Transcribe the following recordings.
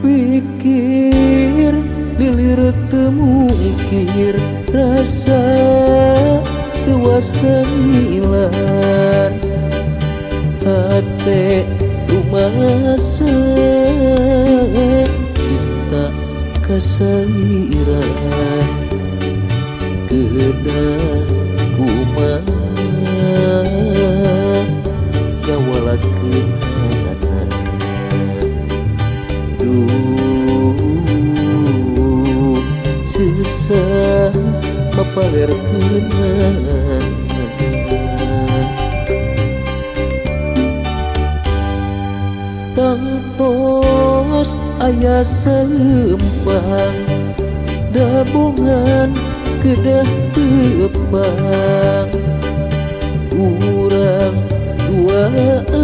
Pikir lilir temukir rasa dewasa hilang hati rumasa kita kesairan kedah kumah jawalakeun susah mapalerkeun tangtos aya salempang dabongan kedah tepang urang duaan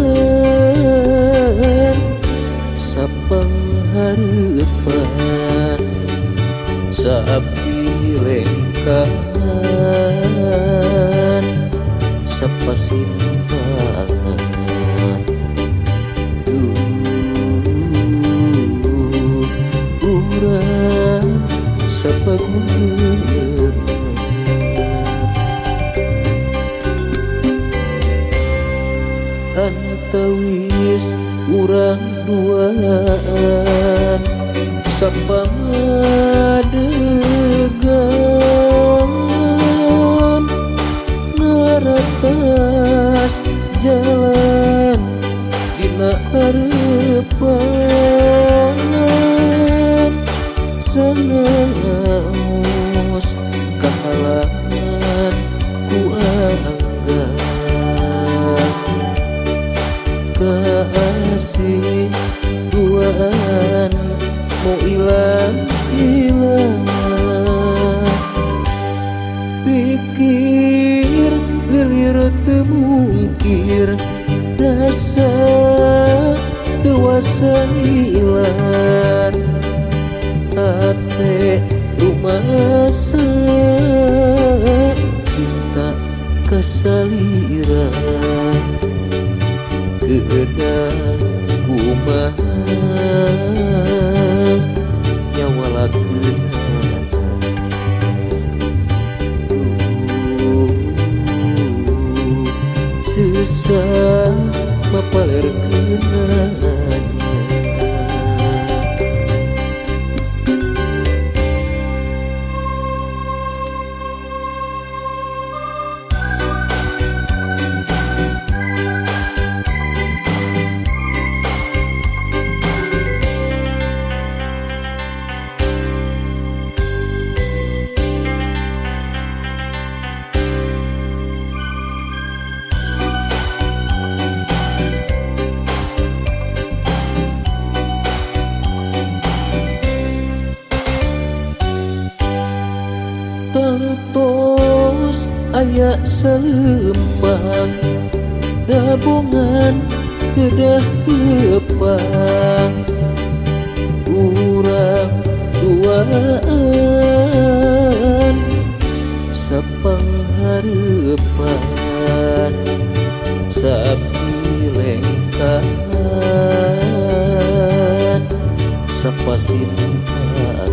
sapanghareupan saabdi lengkahan sapasimpangan urang sapaguneuh antawis urang duaan sapamadegan naratas jalan dina hareupan sanaos kahalangan ku anggap kasih duaan mau ilang pikir lilir temukir rasa dewasa hilang hati rumasa kita kesaliran kedah kumah nyawalakeun susah mapalerkeun tangtos aya salempang dabongan kedah tepang urang duaan sapanghareupan saabdi lengkahan sapasimpangan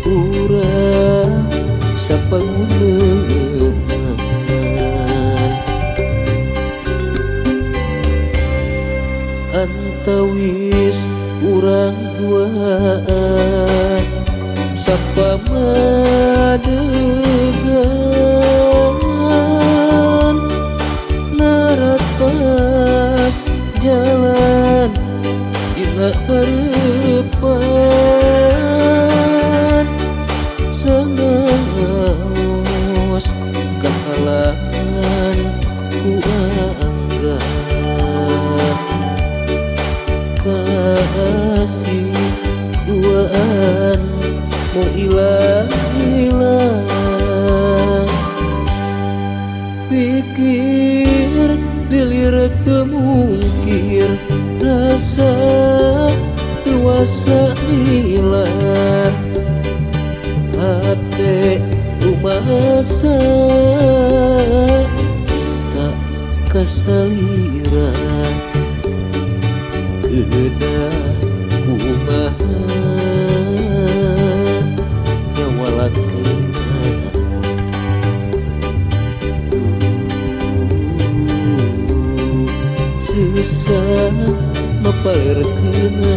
urang sapanguneuh antawis urang duaan sapamadegan naratas jalan dina hareupan sanaos kahalangan ku anggap kasih duaan mau ilang pikir lilir temukir rasa dewasa hilang hati rumasa tak kesalian kumaha nyawalakeunna susah mapaleurkeunna